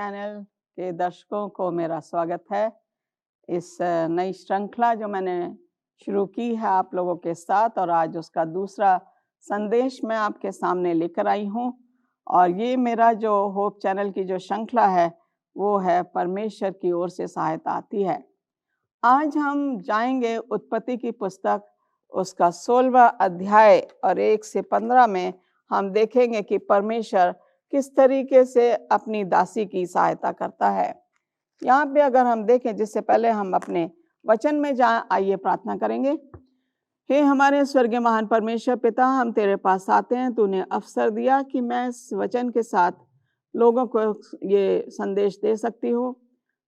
Channel के दर्शकों को मेरा स्वागत है। इस नई श्रृंखला जो मैंने शुरू की है आप लोगों के साथ, और आज उसका दूसरा संदेश मैं आपके सामने लेकर आई हूँ। और ये मेरा जो होप चैनल की जो श्रृंखला है वो है परमेश्वर की ओर से सहायता आती है। आज हम जाएंगे उत्पत्ति की पुस्तक, उसका 16वां अध्याय और 1 से 15 में हम देखेंगे कि परमेश्वर किस तरीके से अपनी दासी की सहायता करता है। यहाँ पे अगर हम देखें, जिससे पहले हम अपने वचन में जाएं, आइए प्रार्थना करेंगे। हे हमारे स्वर्गीय महान परमेश्वर पिता, हम तेरे पास आते हैं। तूने अवसर दिया कि मैं इस वचन के साथ लोगों को ये संदेश दे सकती हूँ।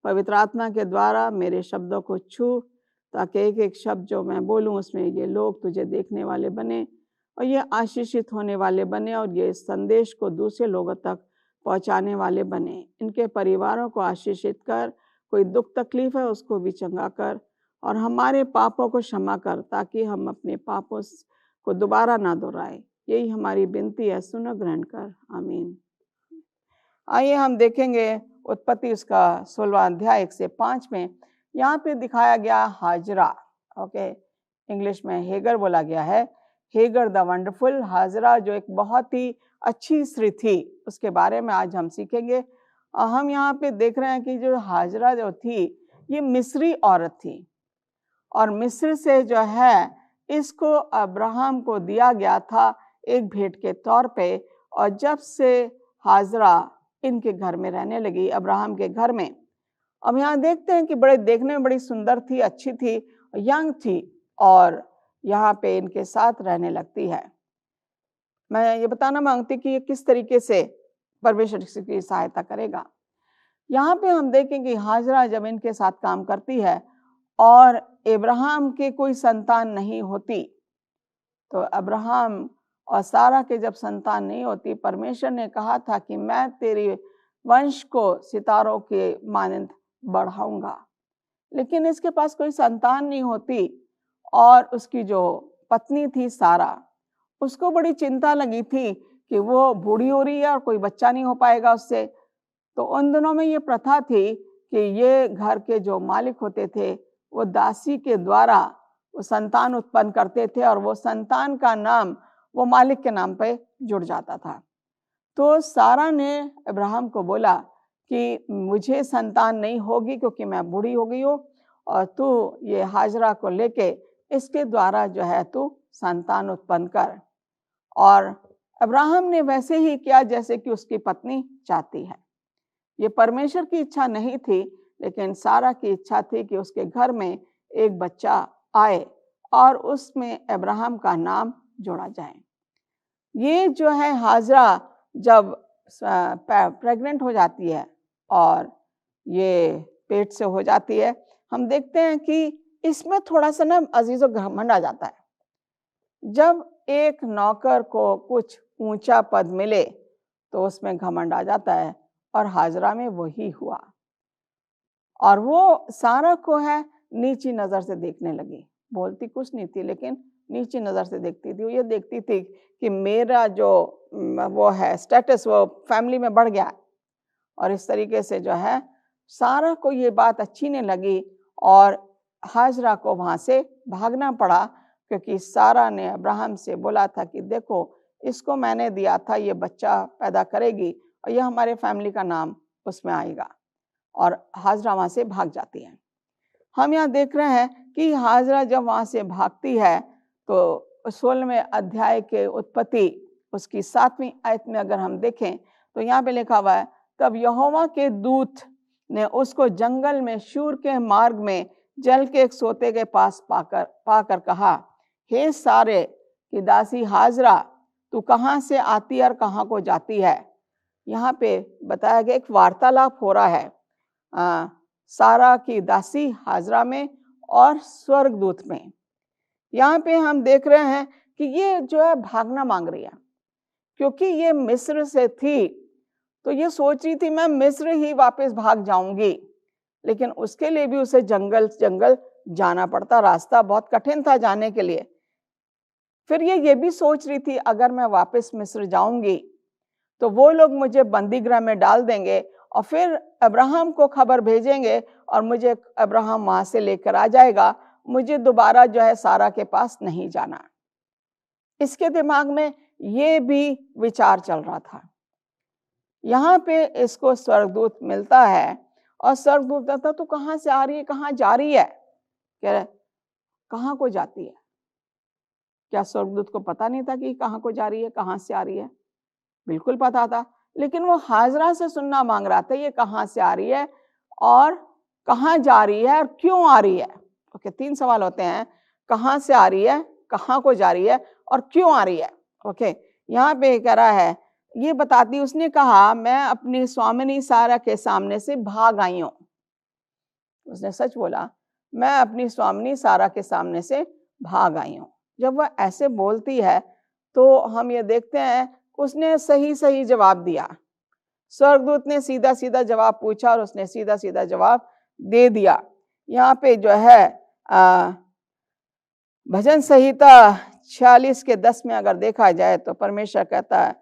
पवित्र आत्मा के द्वारा मेरे शब्दों को छू, ताकि एक एक शब्द जो मैं बोलूँ उसमें ये लोग तुझे देखने वाले बने और ये आशीषित होने वाले बने, और ये संदेश को दूसरे लोगों तक पहुंचाने वाले बने। इनके परिवारों को आशीषित कर, कोई दुख तकलीफ है उसको भी चंगा कर, और हमारे पापों को क्षमा कर, ताकि हम अपने पापों को दोबारा ना दोहराए। यही हमारी विनती है, सुनो ग्रहण कर, आमीन। आइए हम देखेंगे उत्पत्ति उसका 16वां अध्याय 1 से 5 में। यहाँ पे दिखाया गया हाजरा, ओके, इंग्लिश में हेगर बोला गया है, हेगर द वंडरफुल। हाजरा जो एक बहुत ही अच्छी स्त्री थी, उसके बारे में आज हम सीखेंगे। हम यहाँ पे देख रहे हैं कि जो हाजरा जो थी ये मिस्री औरत थी, और मिस्र से जो है इसको अब्राहम को दिया गया था एक भेंट के तौर पे। और जब से हाजरा इनके घर में रहने लगी, अब्राहम के घर में, अब यहाँ देखते हैं कि बड़े देखने में बड़ी सुंदर थी, अच्छी थी, यंग थी, और यहाँ पे इनके साथ रहने लगती है। मैं ये बताना मांगती कि ये किस तरीके से परमेश्वर की सहायता करेगा। यहाँ पे हम देखें कि हाजरा जब इनके साथ काम करती है और अब्राहम के कोई संतान नहीं होती, तो अब्राहम और सारा के जब संतान नहीं होती, परमेश्वर ने कहा था कि मैं तेरे वंश को सितारों के मानंद बढ़ाऊंगा। लेकिन इसके पास कोई संतान नहीं होती, और उसकी जो पत्नी थी सारा, उसको बड़ी चिंता लगी थी कि वो बूढ़ी हो रही है और कोई बच्चा नहीं हो पाएगा उससे। तो उन दिनों में ये प्रथा थी कि ये घर के जो मालिक होते थे वो दासी के द्वारा वो संतान उत्पन्न करते थे, और वो संतान का नाम वो मालिक के नाम पे जुड़ जाता था। तो सारा ने अब्राहम को बोला कि मुझे संतान नहीं होगी क्योंकि मैं बूढ़ी हो गई हूँ, और तू ये हाजरा को लेके इसके द्वारा जो है तू संतान उत्पन्न कर। और अब्राहम ने वैसे ही किया जैसे कि उसकी पत्नी चाहती है। ये परमेश्वर की इच्छा नहीं थी, लेकिन सारा की इच्छा थी कि उसके घर में एक बच्चा आए और उसमें अब्राहम का नाम जोड़ा जाए। ये जो है हाजरा जब प्रेग्नेंट हो जाती है और ये पेट से हो जाती है, हम देखते हैं कि इसमें थोड़ा सा ना अजीजो घमंड आ जाता है। जब एक नौकर को कुछ ऊंचा पद मिले तो उसमें घमंड आ जाता है, और हाजरा में वही हुआ, और वो सारा को है नीची नजर से देखने लगी। बोलती कुछ नहीं थी, लेकिन नीची नजर से देखती थी। ये देखती थी कि मेरा जो वो है स्टेटस वो फैमिली में बढ़ गया, और इस तरीके से जो है सारा को ये बात अच्छी नहीं लगी, और हाजरा को वहां से भागना पड़ा, क्योंकि सारा ने अब्राहम से बोला था कि देखो इसको मैंने दिया था, ये बच्चा पैदा करेगी और ये हमारे फैमिली का नाम उसमें आएगा। और हाजरा वहां से भाग जाती है। हम यहाँ देख रहे हैं कि हाजरा जब वहां से भागती है तो 16वें अध्याय के उत्पत्ति उसकी 7वीं आयत में अगर हम देखें तो यहाँ पे लिखा हुआ है, तब यहोवा के दूत ने उसको जंगल में शूर के मार्ग में जल के एक सोते के पास पाकर कहा, हे सारे की दासी हाजरा, तू कहाँ से आती और कहाँ को जाती है। यहाँ पे बताया गया एक वार्तालाप हो रहा है सारा की दासी हाजरा में और स्वर्गदूत में। यहाँ पे हम देख रहे हैं कि ये जो है भागना मांग रही है, क्योंकि ये मिस्र से थी, तो ये सोच रही थी मैं मिस्र ही वापस भाग जाऊंगी, लेकिन उसके लिए भी उसे जंगल जाना पड़ता, रास्ता बहुत कठिन था जाने के लिए। फिर ये भी सोच रही थी अगर मैं वापस मिस्र जाऊंगी तो वो लोग मुझे बंदी गृह में डाल देंगे और फिर अब्राहम को खबर भेजेंगे और मुझे अब्राहम वहां से लेकर आ जाएगा, मुझे दोबारा जो है सारा के पास नहीं जाना। इसके दिमाग में ये भी विचार चल रहा था। यहाँ पे इसको स्वर्गदूत मिलता है और स्वर्गदूत कहता तू कहाँ से आ रही है, कहाँ जा रही है? कह रहे कहाँ को जाती है? क्या स्वर्गदूत को पता नहीं था कि कहाँ को जा रही है, कहाँ से आ रही है? बिल्कुल पता था, लेकिन वो हाजरा से सुनना मांग रहा था, ये कहाँ से आ रही है और कहाँ जा रही है और क्यों आ रही है। ओके, 3 सवाल होते हैं, कहाँ से आ रही है, कहाँ को जा रही है और क्यों आ रही है। ओके, यहाँ पे कह रहा है, ये बताती, उसने कहा मैं अपनी स्वामिनी सारा के सामने से भाग आई हूँ। उसने सच बोला, मैं अपनी स्वामिनी सारा के सामने से भाग आई हूँ। जब वह ऐसे बोलती है तो हम ये देखते हैं उसने सही सही जवाब दिया। स्वर्गदूत ने सीधा सीधा जवाब पूछा और उसने सीधा सीधा जवाब दे दिया। यहाँ पे जो है भजन संहिता 46 के 10 में अगर देखा जाए तो परमेश्वर कहता है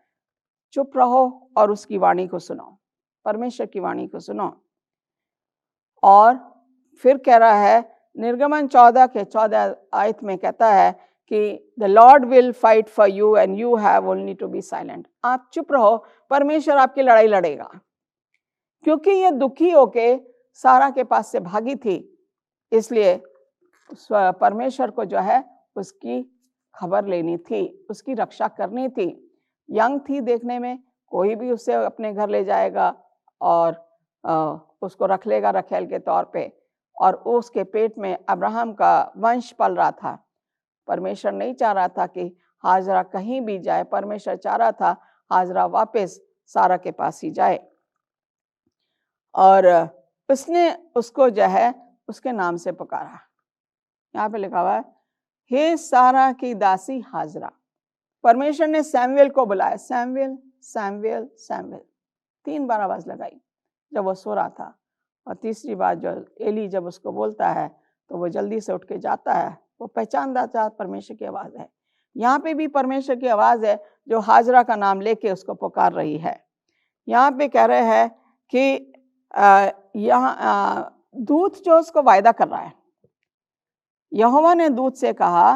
चुप रहो और उसकी वाणी को सुनो, परमेश्वर की वाणी को सुनो। और फिर कह रहा है निर्गमन 14 के 14 आयत में कहता है कि the lord will fight for you and you have only to be silent. आप चुप रहो, परमेश्वर आपकी लड़ाई लड़ेगा। क्योंकि ये दुखी होके सारा के पास से भागी थी, इसलिए परमेश्वर को जो है उसकी खबर लेनी थी, उसकी रक्षा करनी थी। यंग थी देखने में, कोई भी उसे अपने घर ले जाएगा और उसको रख लेगा रखेल के तौर पे, और उसके पेट में अब्राहम का वंश पल रहा था। परमेश्वर नहीं चाह रहा था कि हाजरा कहीं भी जाए, परमेश्वर चाह रहा था हाजरा वापस सारा के पास ही जाए। और उसने उसको जो है उसके नाम से पुकारा। यहाँ पे लिखा हुआ है हे सारा की दासी हाजरा। परमेश्वर ने सैमुएल को बुलाया, सैमुएल सैमुएल सैमुएल, 3 बार आवाज लगाई जब वो सो रहा था। और तीसरी बार जो एली जब उसको बोलता है तो वो जल्दी से उठ के जाता है, वो पहचानता था परमेश्वर की आवाज है। यहाँ पे भी परमेश्वर की आवाज है जो हाजरा का नाम लेके उसको पुकार रही है। यहाँ पे कह रहे हैं कि यहाँ दूत जो उसको वायदा कर रहा है, यहोवा ने दूत से कहा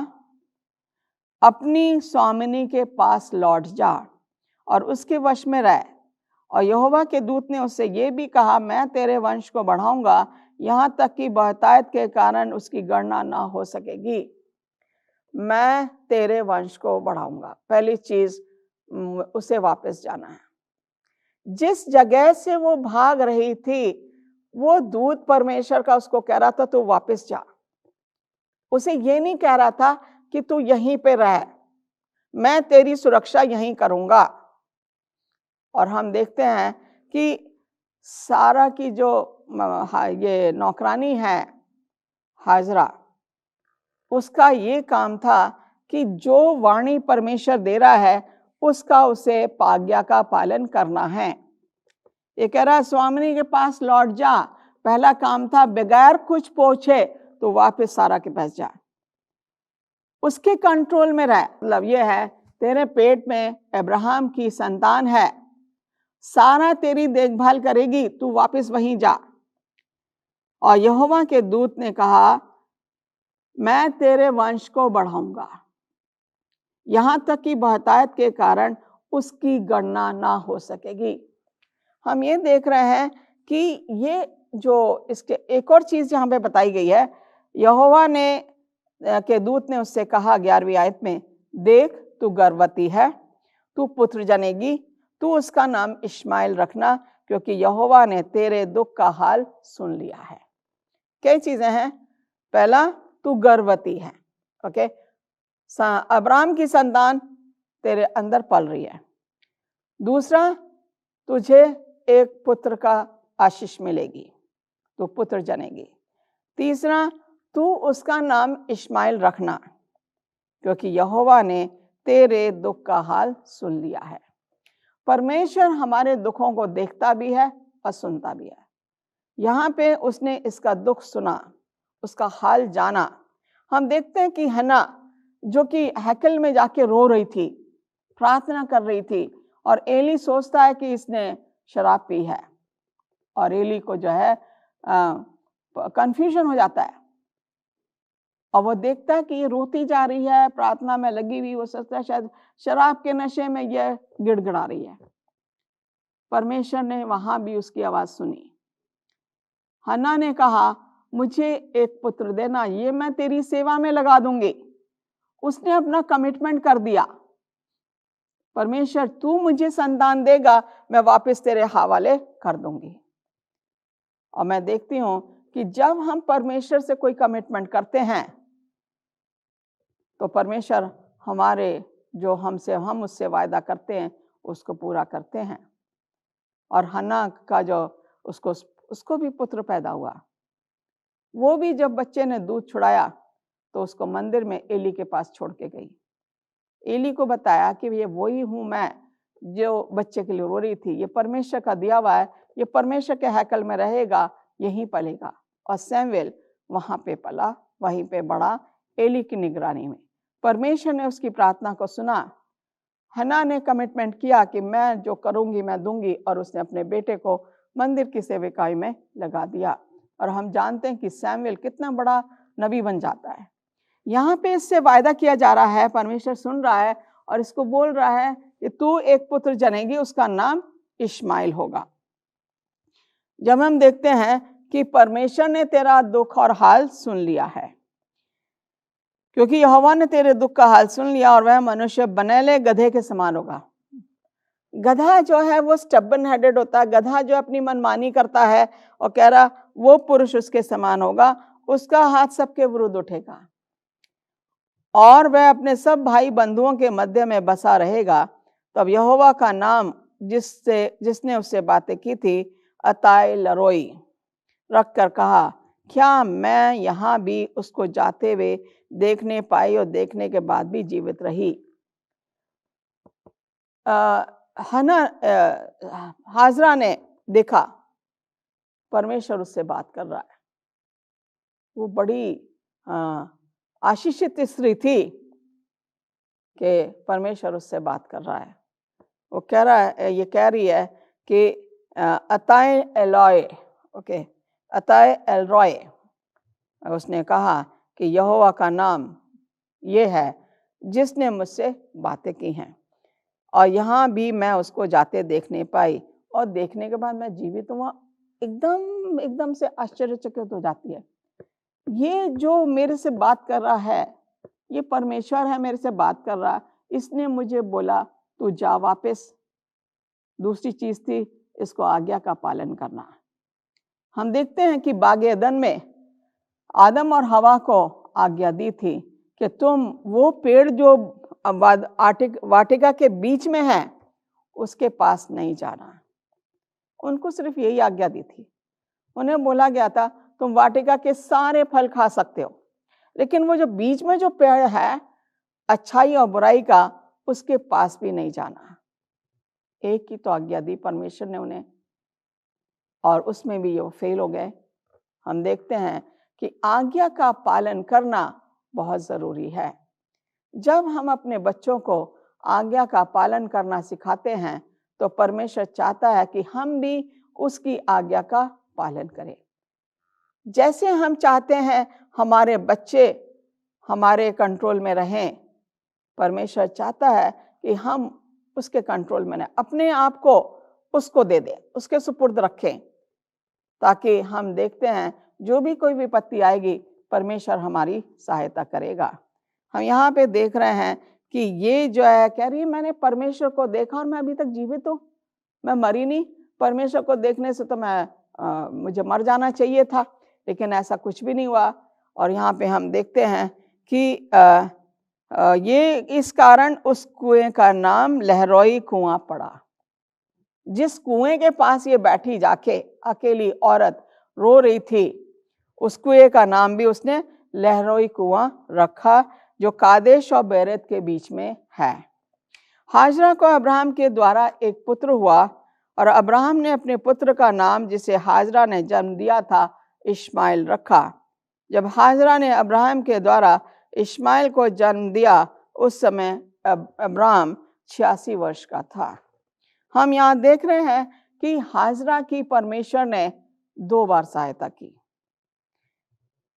अपनी स्वामिनी के पास लौट जा और उसके वश में रह। और यहोवा के दूत ने उससे ये भी कहा मैं तेरे वंश को बढ़ाऊंगा यहाँ तक कि बहुतायत के कारण उसकी गणना ना हो सकेगी। मैं तेरे वंश को बढ़ाऊंगा। पहली चीज उसे वापस जाना है। जिस जगह से वो भाग रही थी वो दूत परमेश्वर का उसको कह रहा था तू वापस जा। उसे ये नहीं कह रहा था कि तू यहीं पे रह, मैं तेरी सुरक्षा यहीं करूंगा। और हम देखते हैं कि सारा की जो ये नौकरानी है हाजरा, उसका ये काम था कि जो वाणी परमेश्वर दे रहा है उसका उसे आज्ञा का पालन करना है। ये कह रहा है स्वामिनी के पास लौट जा, पहला काम था बगैर कुछ पूछे तो वापस सारा के पास जा, उसके कंट्रोल में रह। मतलब ये है तेरे पेट में अब्राहम की संतान है, सारा तेरी देखभाल करेगी, तू वापस वहीं जा। और यहोवा के दूत ने कहा मैं तेरे वंश को बढ़ाऊंगा यहां तक कि बहुतायत के कारण उसकी गणना ना हो सकेगी। हम ये देख रहे हैं कि ये जो इसके एक और चीज यहां पे बताई गई है, यहोवा ने के दूत ने उससे कहा 11वीं आयत में, देख तू गर्भवती है, तू पुत्र जनेगी, तू उसका नाम इश्माएल रखना क्योंकि यहोवा ने तेरे दुख का हाल सुन लिया है। कई चीजें हैं। पहला, तू गर्भवती है। ओके, अब्राहम की संतान तेरे अंदर पल रही है। दूसरा, तुझे एक पुत्र का आशीष मिलेगी, तू पुत्र जनेगी। तीसरा, तू उसका नाम इश्माएल रखना क्योंकि यहोवा ने तेरे दुख का हाल सुन लिया है। परमेश्वर हमारे दुखों को देखता भी है और सुनता भी है। यहाँ पे उसने इसका दुख सुना, उसका हाल जाना। हम देखते हैं कि हन्ना जो कि हैकल में जाके रो रही थी, प्रार्थना कर रही थी, और एली सोचता है कि इसने शराब पी है। और एली को जो है कंफ्यूजन हो जाता है और वो देखता है कि ये रोती जा रही है, प्रार्थना में लगी हुई, वो सोचता है शायद शराब के नशे में ये गिड़गिड़ा रही है। परमेश्वर ने वहां भी उसकी आवाज सुनी। हन्ना ने कहा, मुझे एक पुत्र देना, ये मैं तेरी सेवा में लगा दूंगी। उसने अपना कमिटमेंट कर दिया, परमेश्वर तू मुझे संतान देगा, मैं वापस तेरे हवाले कर दूंगी। और मैं देखती हूं कि जब हम परमेश्वर से कोई कमिटमेंट करते हैं तो परमेश्वर हमारे जो हम उससे वायदा करते हैं उसको पूरा करते हैं। और हन्ना का जो उसको भी पुत्र पैदा हुआ। वो भी जब बच्चे ने दूध छुड़ाया तो उसको मंदिर में एली के पास छोड़ के गई। एली को बताया कि ये वही हूं मैं जो बच्चे के लिए रो रही थी, ये परमेश्वर का दिया हुआ है, ये परमेश्वर के हैकल में रहेगा, यहीं पलेगा। और सैमुएल वहां पे पला, वहीं पे बड़ा, एली की निगरानी में। परमेश्वर ने उसकी प्रार्थना को सुना। हन्ना ने कमिटमेंट किया कि मैं जो करूंगी मैं दूंगी, और उसने अपने बेटे को मंदिर की सेविकाई में लगा दिया। और हम जानते हैं कि सैमुएल कितना बड़ा नबी बन जाता है। यहाँ पे इससे वायदा किया जा रहा है, परमेश्वर सुन रहा है और इसको बोल रहा है कि तू एक पुत्र जनेगी, उसका नाम इश्माइल होगा। जब हम देखते हैं कि परमेश्वर ने तेरा दुख और हाल सुन लिया है, क्योंकि यहोवा ने तेरे दुख का हाल सुन लिया, और वह मनुष्य बनेले गधे के समान होगा। गधा जो है वो स्टबन हेडेड होता है। गधा जो अपनी मनमानी करता है और कह रहा वो पुरुष उसके समान होगा, उसका हाथ सबके विरुद्ध उठेगा और वह अपने सब भाई बंधुओं के मध्य में बसा रहेगा। तब यहोवा का नाम जिसने उससे बातें की थी अताई लरोई रख कर कहा, क्या मैं यहाँ भी उसको जाते हुए देखने पाई और देखने के बाद भी जीवित रही। हन्ना हाजरा ने देखा परमेश्वर उससे बात कर रहा है। वो बड़ी आशीषित स्त्री थी कि परमेश्वर उससे बात कर रहा है। वो कह रहा है, ये कह रही है कि अताए एलॉय, ओके, अताए एलरॉय। उसने कहा कि यहोवा का नाम ये है जिसने मुझसे बातें की हैं, और यहाँ भी मैं उसको जाते देखने पाई, और देखने के बाद मैं जीवित हुआ। एकदम से आश्चर्यचकित हो जाती है। ये जो मेरे से बात कर रहा है, ये परमेश्वर है, मेरे से बात कर रहा है। इसने मुझे बोला तू जा वापस। दूसरी चीज थी इसको आज्ञा का पालन करना। हम देखते हैं कि बागे अदन में आदम और हवा को आज्ञा दी थी कि तुम वो पेड़ जो वाटिका के बीच में है उसके पास नहीं जाना। उनको सिर्फ यही आज्ञा दी थी। उन्हें बोला गया था तुम वाटिका के सारे फल खा सकते हो, लेकिन वो जो बीच में जो पेड़ है अच्छाई और बुराई का, उसके पास भी नहीं जाना। एक ही तो आज्ञा दी परमेश्वर ने उन्हें, और उसमें भी वो फेल हो गए। हम देखते हैं कि आज्ञा का पालन करना बहुत जरूरी है। जब हम अपने बच्चों को आज्ञा का पालन करना सिखाते हैं तो परमेश्वर चाहता है कि हम भी उसकी आज्ञा का पालन करें। जैसे हम चाहते हैं हमारे बच्चे हमारे कंट्रोल में रहें, परमेश्वर चाहता है कि हम उसके कंट्रोल में रहें, अपने आप को उसको दे दें, उसके सुपुर्द रखें, ताकि हम देखते हैं जो भी कोई विपत्ति आएगी परमेश्वर हमारी सहायता करेगा। हम यहाँ पे देख रहे हैं कि ये जो है कह रही है मैंने परमेश्वर को देखा और मैं अभी तक जीवित हूँ, मैं मरी नहीं। परमेश्वर को देखने से तो मुझे मर जाना चाहिए था, लेकिन ऐसा कुछ भी नहीं हुआ। और यहाँ पे हम देखते हैं कि ये इस कारण उस कुएं का नाम लहरोई कुआं पड़ा। जिस कुएं के पास ये बैठी जाके अकेली औरत रो रही थी, उस कुएं का नाम भी उसने लहरोई कुआं रखा, जो कादेश और बेरेत के बीच में है। हाजरा को अब्राहम के द्वारा एक पुत्र हुआ, और अब्राहम ने अपने पुत्र का नाम जिसे हाजरा ने जन्म दिया था इश्माइल रखा। जब हाजरा ने अब्राहम के द्वारा इश्माइल को जन्म दिया उस समय अब्राहम 86 वर्ष का था। हम यहाँ देख रहे हैं कि हाजरा की परमेश्वर ने 2 बार सहायता की।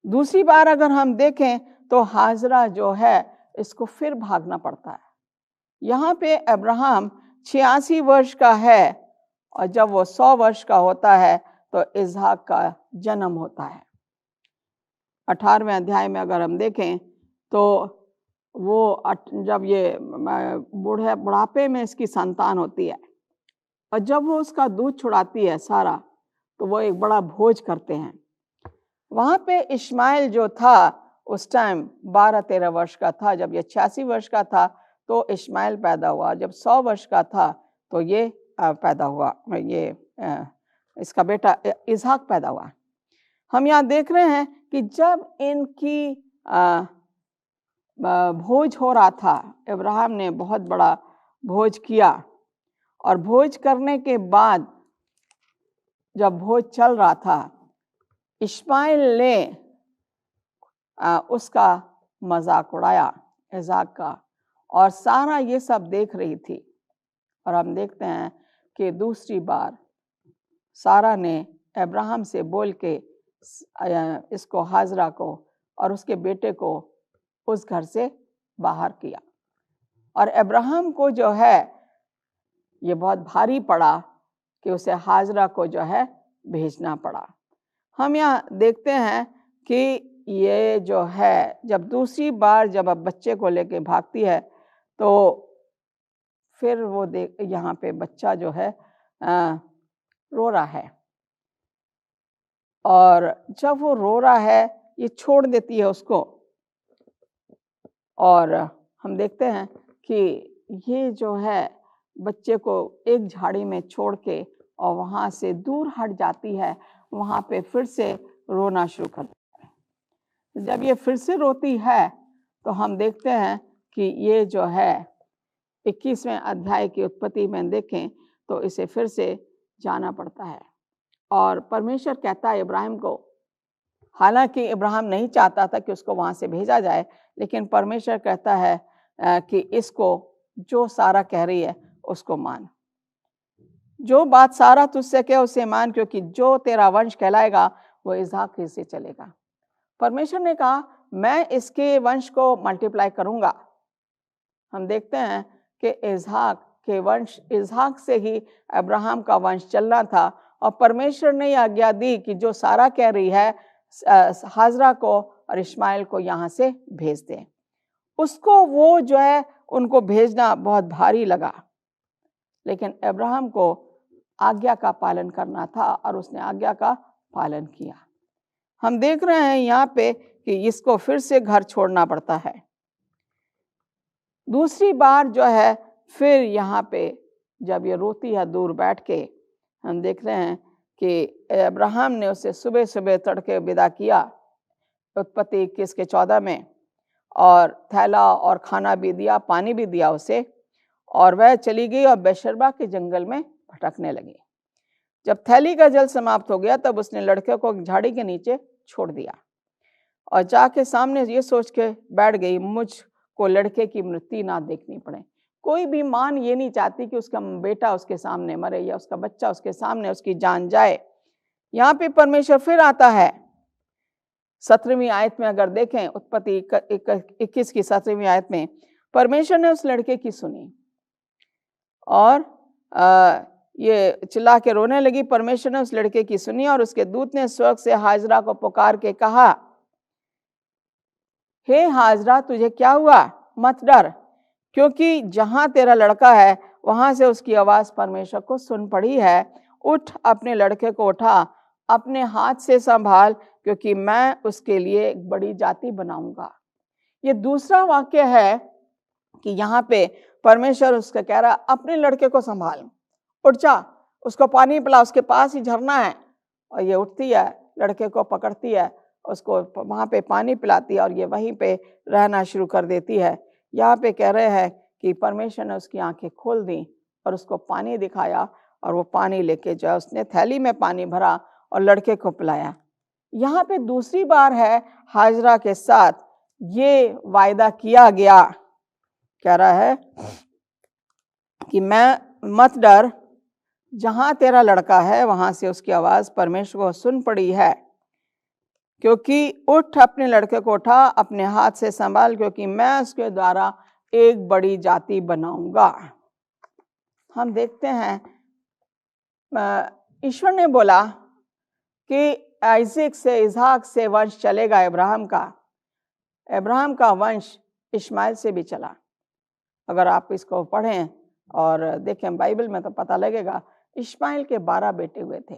दूसरी बार अगर हम देखें तो हाजरा जो है इसको फिर भागना पड़ता है। यहाँ पे अब्राहम 86 वर्ष का है और जब वो 100 वर्ष का होता है तो इसहाक का जन्म होता है। 18वें अध्याय में अगर हम देखें तो वो जब ये बुढ़ापे में इसकी संतान होती है और जब वो उसका दूध छुड़ाती है सारा, तो वो एक बड़ा भोज करते हैं। वहां पे इश्माइल जो था उस टाइम 12-13 वर्ष का था। जब ये 86 वर्ष का था तो इश्माइल पैदा हुआ। जब 100 वर्ष का था तो ये पैदा हुआ, ये इसका बेटा इसहाक पैदा हुआ। हम यहाँ देख रहे हैं कि जब इनकी भोज हो रहा था, अब्राहम ने बहुत बड़ा भोज किया और भोज करने के बाद जब भोज चल रहा था, इश्माइल ने उसका मजाक उड़ाया इसहाक का, और सारा ये सब देख रही थी। और हम देखते हैं कि दूसरी बार सारा ने अब्राहम से बोल के इसको हाजरा को और उसके बेटे को उस घर से बाहर किया। और अब्राहम को जो है ये बहुत भारी पड़ा कि उसे हाजरा को जो है भेजना पड़ा। हम यहाँ देखते हैं कि ये जो है जब दूसरी बार जब अब बच्चे को लेके भागती है तो फिर वो यहाँ पे बच्चा जो है रो रहा है, और जब वो रो रहा है ये छोड़ देती है उसको। और हम देखते हैं कि ये जो है बच्चे को एक झाड़ी में छोड़ के और वहाँ से दूर हट जाती है, वहाँ पे फिर से रोना शुरू करती है। जब ये फिर से रोती है तो हम देखते हैं कि ये जो है 21वें अध्याय की उत्पत्ति में देखें तो इसे फिर से जाना पड़ता है। और परमेश्वर कहता है इब्राहिम को, हालांकि इब्राहिम नहीं चाहता था कि उसको वहां से भेजा जाए, लेकिन परमेश्वर कहता है कि इसको जो सारा कह रही है उसको मान, जो बात सारा तुझसे कहे उसे मान, क्योंकि जो तेरा वंश कहलाएगा वो इसहाक से चलेगा। परमेश्वर ने कहा मैं इसके वंश को मल्टीप्लाई करूंगा। हम देखते हैं कि इसहाक के वंश, इसहाक से ही अब्राहम का वंश चलना था। और परमेश्वर ने यह आज्ञा दी कि जो सारा कह रही है हाजरा को और इश्माइल को यहाँ से भेज दे। उसको वो जो है उनको भेजना बहुत भारी लगा, लेकिन अब्राहम को आज्ञा का पालन करना था और उसने आज्ञा का पालन किया। हम देख रहे हैं यहाँ पे कि इसको फिर से घर छोड़ना पड़ता है। दूसरी बार जो है फिर यहाँ पे जब ये रोती है दूर बैठ के, हम देख रहे हैं कि अब्राहम ने उसे सुबह सुबह तड़के विदा किया, उत्पत्ति 21 के 14 में, और थैला और खाना भी दिया, पानी भी दिया उसे, और वह चली गई और बेशर्बा के जंगल में भटकने लगी। जब थैली का जल समाप्त हो गया तब उसने लड़के को झाड़ी के नीचे छोड़ दिया और जाके सामने ये सोच के बैठ गई, मुझको लड़के की मृत्यु ना देखनी पड़े। कोई भी मां ये नहीं चाहती कि उसका बेटा उसके सामने मरे या उसका बच्चा उसके सामने उसकी जान जाए। यहाँ पे परमेश्वर फिर आता है 17वीं आयत में, अगर देखें उत्पत्ति 21 की 17वीं आयत में, परमेश्वर ने उस लड़के की सुनी और ये चिल्ला के रोने लगी। परमेश्वर ने उस लड़के की सुनी और उसके दूत ने स्वर्ग से हाजरा को पुकार के कहा, हे हाजरा तुझे क्या हुआ, मत डर, क्योंकि जहां तेरा लड़का है वहां से उसकी आवाज परमेश्वर को सुन पड़ी है। उठ, अपने लड़के को उठा, अपने हाथ से संभाल, क्योंकि मैं उसके लिए एक बड़ी जाति बनाऊंगा। ये दूसरा वाक्य है कि यहाँ पे परमेश्वर उसका कह रहा अपने लड़के को संभाल, उठ जा, उसको पानी पिला, उसके पास ही झरना है। और ये उठती है, लड़के को पकड़ती है, उसको वहां पे पानी पिलाती है और ये वहीं पे रहना शुरू कर देती है। यहाँ पे कह रहे हैं कि परमेश्वर ने उसकी आंखें खोल दी और उसको पानी दिखाया और वो पानी लेके जो है उसने थैली में पानी भरा और लड़के को पिलाया। यहाँ पे दूसरी बार है हाजरा के साथ ये वायदा किया गया, कह रहा है कि मैं मत डर, जहां तेरा लड़का है वहां से उसकी आवाज परमेश्वर को सुन पड़ी है, क्योंकि उठ अपने लड़के को उठा, अपने हाथ से संभाल, क्योंकि मैं उसके द्वारा एक बड़ी जाति बनाऊंगा। हम देखते हैं ईश्वर ने बोला कि आइजक से, इसहाक से वंश चलेगा अब्राहम का। अब्राहम का वंश इस्माइल से भी चला। अगर आप इसको पढ़ें और देखें बाइबल में तो पता लगेगा इस्माइल के 12 बेटे हुए थे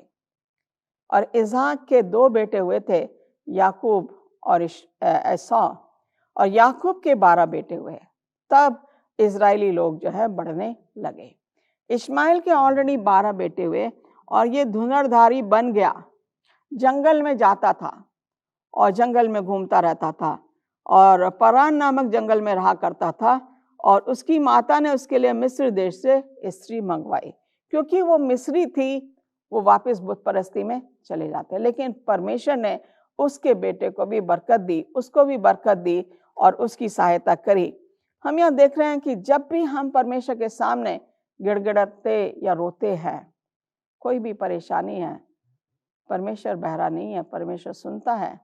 और इसहाक के 2 बेटे हुए थे, याकूब और एसौ, और याकूब के 12 बेटे हुए। तब इजरायली लोग जो है बढ़ने लगे। इस्माइल के ऑलरेडी 12 बेटे हुए और ये धुनरधारी बन गया, जंगल में जाता था और जंगल में घूमता रहता था और परान नामक जंगल में रहा करता था। और उसकी माता ने उसके लिए मिस्र देश से स्त्री मंगवाई, क्योंकि वो मिस्री थी, वो वापस बुत परस्ती में चले जाते। लेकिन परमेश्वर ने उसके बेटे को भी बरकत दी, उसको भी बरकत दी और उसकी सहायता करी। हम यहाँ देख रहे हैं कि जब भी हम परमेश्वर के सामने गिड़गिड़ाते या रोते हैं, कोई भी परेशानी है, परमेश्वर बहरा नहीं है, परमेश्वर सुनता है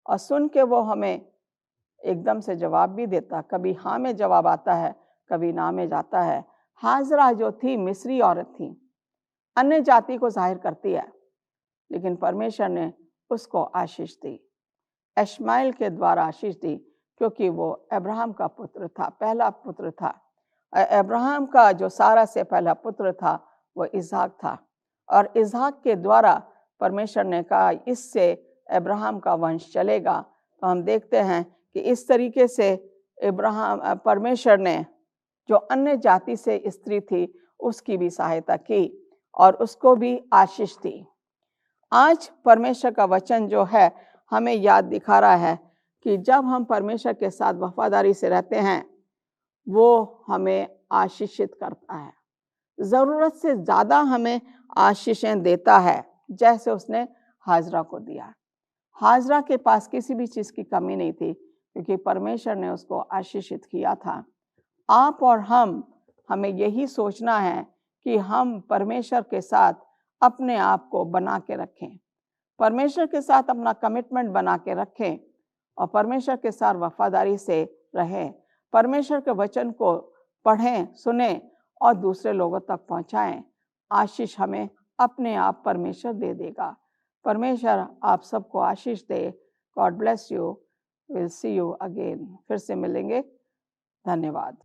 और सुन के वो हमें एकदम से जवाब भी देता। कभी हाँ में जवाब आता है, कभी ना में जाता है। हाजरा जो थी मिस्री औरत थी, अन्य जाति को जाहिर करती है, लेकिन परमेश्वर ने उसको आशीष दी, इस्माइल के द्वारा आशीष दी, क्योंकि वो अब्राहम का पुत्र था, पहला पुत्र था। अब्राहम का जो सारा से पहला पुत्र था वो इसहाक था और इसहाक के द्वारा परमेश्वर ने कहा इससे अब्राहम का वंश चलेगा। तो हम देखते हैं कि इस तरीके से परमेश्वर ने जो अन्य जाति से स्त्री थी उसकी भी सहायता की और उसको भी आशीष दी। आज परमेश्वर का वचन जो है हमें याद दिखा रहा है कि जब हम परमेश्वर के साथ वफादारी से रहते हैं वो हमें आशीषित करता है, जरूरत से ज्यादा हमें आशीषें देता है, जैसे उसने हाजरा को दिया। हाजरा के पास किसी भी चीज की कमी नहीं थी, क्योंकि परमेश्वर ने उसको आशीषित किया था। आप और हमें यही सोचना है कि हम परमेश्वर के साथ अपने आप को बना के रखें, परमेश्वर के साथ अपना कमिटमेंट बना के रखें और परमेश्वर के साथ वफादारी से रहें, परमेश्वर के वचन को पढ़ें, सुने और दूसरे लोगों तक पहुंचाएं। आशीष हमें अपने आप परमेश्वर दे देगा। परमेश्वर आप सबको आशीष दे। God bless you. Will see you again. फिर से मिलेंगे। धन्यवाद।